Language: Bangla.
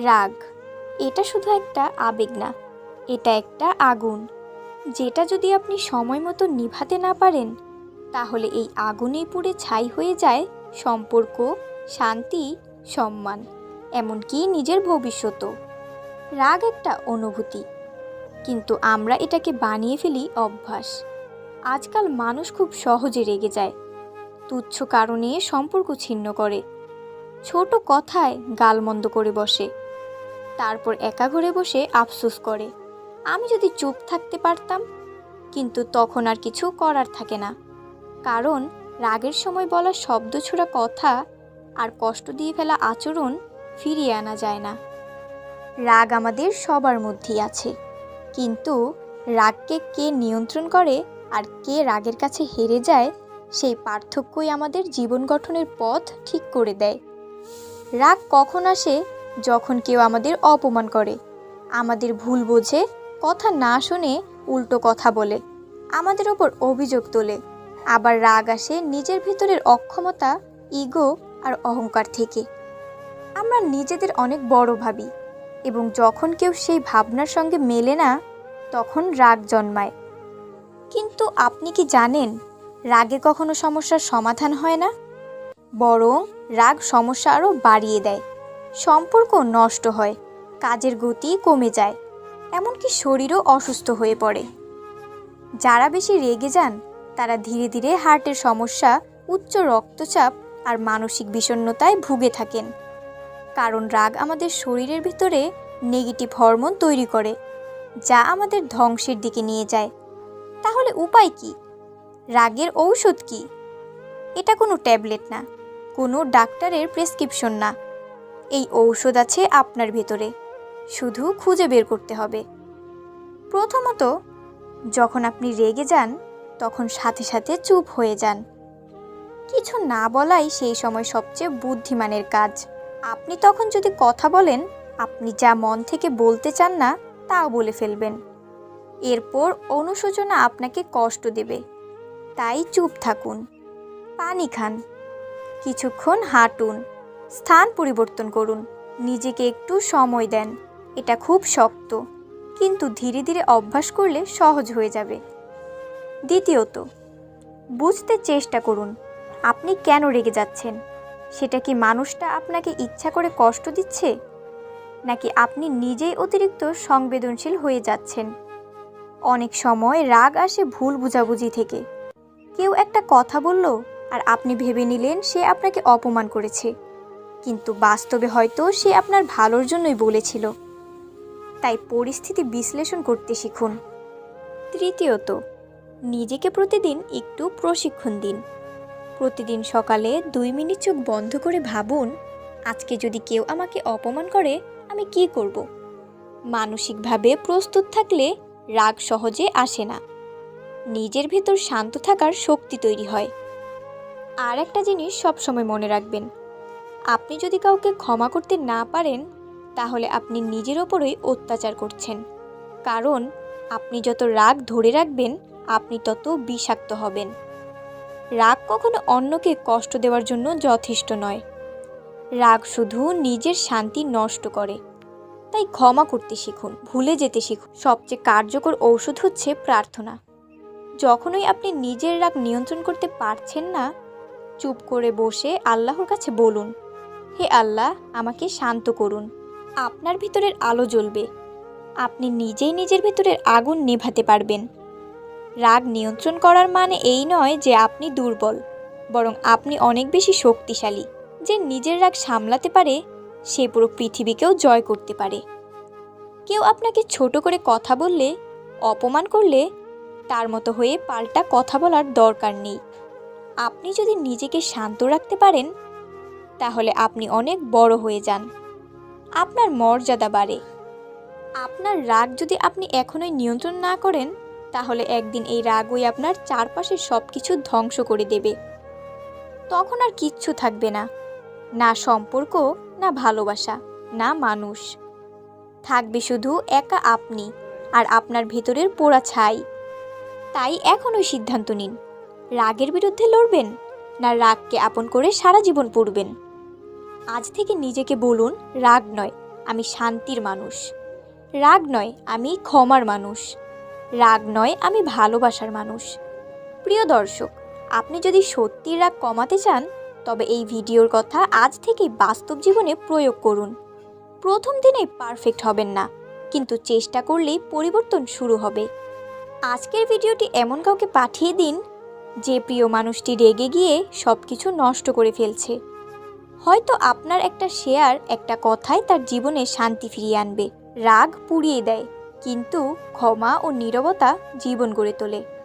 রাগ এটা শুধু একটা আবেগ না, এটা একটা আগুন, যেটা যদি আপনি সময় মতো নিভাতে না পারেন তাহলে এই আগুনেই পুড়ে ছাই হয়ে যায় সম্পর্ক, শান্তি, সম্মান, এমনকি নিজের ভবিষ্যতও। রাগ একটা অনুভূতি, কিন্তু আমরা এটাকে বানিয়ে ফেলি অভ্যাস। আজকাল মানুষ খুব সহজে রেগে যায়, তুচ্ছ কারণে সম্পর্ক ছিন্ন করে, ছোট কথায় গালমন্দ করে বসে, তারপর একা ঘরে বসে আফসোস করে আমি যদি চুপ থাকতে পারতাম। কিন্তু তখন আর কিছু করার থাকে না, কারণ রাগের সময় বলা শব্দ ছোড়া কথা আর কষ্ট দিয়ে ফেলা আচরণ ফিরিয়ে আনা যায় না। রাগ আমাদের সবার মধ্যেই আছে, কিন্তু রাগকে কে নিয়ন্ত্রণ করে আর কে রাগের কাছে হেরে যায়, সেই পার্থক্যই আমাদের জীবন গঠনের পথ ঠিক করে দেয়। রাগ কখন আসে? যখন কেউ আমাদের অপমান করে, আমাদের ভুল বোঝে, কথা না শুনে উল্টো কথা বলে, আমাদের ওপর অভিযোগ তোলে। আবার রাগ আসে নিজের ভিতরের অক্ষমতা, ইগো আর অহংকার থেকে। আমরা নিজেদের অনেক বড় ভাবি, এবং যখন কেউ সেই ভাবনার সঙ্গে মেলে না, তখন রাগ জন্মায়। কিন্তু আপনি কি জানেন, রাগে কখনো সমস্যার সমাধান হয় না, বরং রাগ সমস্যা আরও বাড়িয়ে দেয়। সম্পর্ক নষ্ট হয়, কাজের গতি কমে যায়, এমনকি শরীরও অসুস্থ হয়ে পড়ে। যারা বেশি রেগে যান তারা ধীরে ধীরে হার্টের সমস্যা, উচ্চ রক্তচাপ আর মানসিক বিষণ্ণতায় ভুগে থাকেন। কারণ রাগ আমাদের শরীরের ভিতরে নেগেটিভ হরমোন তৈরি করে, যা আমাদের ধ্বংসের দিকে নিয়ে যায়। তাহলে উপায় কি? রাগের ঔষধ কি? এটা কোনো ট্যাবলেট না, কোনো ডাক্তারের প্রেসক্রিপশন না। এই ঔষধ আছে আপনার ভেতরে, শুধু খুঁজে বের করতে হবে। প্রথমত, যখন আপনি রেগে যান তখন সাথে সাথে চুপ হয়ে যান। কিছু না বলাই সেই সময় সবচেয়ে বুদ্ধিমানের কাজ। আপনি তখন যদি কথা বলেন, আপনি যা মন থেকে বলতে চান না তাও বলে ফেলবেন। এরপর অনুশোচনা আপনাকে কষ্ট দেবে, তাই চুপ থাকুন। পানি খান, কিছুক্ষণ হাঁটুন, স্থান পরিবর্তন করুন, নিজেকে একটু সময় দেন। এটা খুব শক্ত, কিন্তু ধীরে ধীরে অভ্যাস করলে সহজ হয়ে যাবে। দ্বিতীয়ত, বুঝতে চেষ্টা করুন আপনি কেন রেগে যাচ্ছেন। সেটা কি মানুষটা আপনাকে ইচ্ছা করে কষ্ট দিচ্ছে, নাকি আপনি নিজেই অতিরিক্ত সংবেদনশীল হয়ে যাচ্ছেন? অনেক সময় রাগ আসে ভুল বোঝাবুঝি থেকে। কেউ একটা কথা বলল আর আপনি ভেবে নিলেন সে আপনাকে অপমান করেছে, কিন্তু বাস্তবে হয়তো সে আপনার ভালোর জন্যই বলেছিল। তাই পরিস্থিতি বিশ্লেষণ করতে শিখুন। তৃতীয়ত, নিজেকে প্রতিদিন একটু প্রশিক্ষণ দিন। প্রতিদিন সকালে 2 মিনিট চোখ বন্ধ করে ভাবুন, আজকে যদি কেউ আমাকে অপমান করে আমি কি করব। মানসিকভাবে প্রস্তুত থাকলে রাগ সহজে আসে না, নিজের ভেতর শান্ত থাকার শক্তি তৈরি হয়। আর একটা জিনিস সবসময় মনে রাখবেন, আপনি যদি কাউকে ক্ষমা করতে না পারেন তাহলে আপনি নিজের ওপরই অত্যাচার করছেন। কারণ আপনি যত রাগ ধরে রাখবেন আপনি তত বিষাক্ত হবেন। রাগ কখনো অন্যকে কষ্ট দেওয়ার জন্য যথেষ্ট নয়। রাগ শুধু নিজের শান্তি নষ্ট করে। তাই ক্ষমা করতে শিখুন, ভুলে যেতে শিখুন। সবচেয়ে কার্যকর ঔষধ হচ্ছে প্রার্থনা। যখনই আপনি নিজের রাগ নিয়ন্ত্রণ করতে পারছেন না, চুপ করে বসে আল্লাহর কাছে বলুন, হে আল্লাহ, আমাকে শান্ত করুন। আপনার ভিতরের আলো জ্বলবে, আপনি নিজেই নিজের ভিতরের আগুন নেভাতে পারবেন। রাগ নিয়ন্ত্রণ করার মানে এই নয় যে আপনি দুর্বল, বরং আপনি অনেক বেশি শক্তিশালী। যে নিজের রাগ সামলাতে পারে সে পুরো পৃথিবীকেও জয় করতে পারে। কেউ আপনাকে ছোট করে কথা বললে, অপমান করলে, তার মতো হয়ে পাল্টা কথা বলার দরকার নেই। আপনি যদি নিজেকে শান্ত রাখতে পারেন তাহলে আপনি অনেক বড় হয়ে যান, আপনার মর্যাদা বাড়ে। আপনার রাগ যদি আপনি এখনোই নিয়ন্ত্রণ না করেন তাহলে একদিন এই রাগই আপনার চারপাশের সব কিছু ধ্বংস করে দেবে। তখন আর কিচ্ছু থাকবে না, না সম্পর্ক, না ভালোবাসা, না মানুষ। থাকবে শুধু একা আপনি আর আপনার ভেতরের পোড়া ছাই। তাই এখনই সিদ্ধান্ত নিন, রাগের বিরুদ্ধে লড়বেন না রাগকে আপন করে সারা জীবন পড়বেন। আজ থেকে নিজেকে বলুন, রাগ নয়, আমি শান্তির মানুষ। রাগ নয়, আমি ক্ষমার মানুষ। রাগ নয়, আমি ভালোবাসার মানুষ। প্রিয় দর্শক, আপনি যদি সত্যিই রাগ কমাতে চান তবে এই ভিডিওর কথা আজ থেকেই বাস্তব জীবনে প্রয়োগ করুন। প্রথম দিনেই পারফেক্ট হবেন না, কিন্তু চেষ্টা করলেই পরিবর্তন শুরু হবে। আজকের ভিডিওটি এমন কাউকে পাঠিয়ে দিন যে প্রিয় মানুষটি রেগে গিয়ে সব কিছু নষ্ট করে ফেলছে। হয়তো আপনার একটা শেয়ার, একটা কথাই তার জীবনে শান্তি ফিরিয়ে আনবে। রাগ পুড়িয়ে দেয়, কিন্তু ক্ষমা ও নীরবতা জীবন গড়ে তোলে।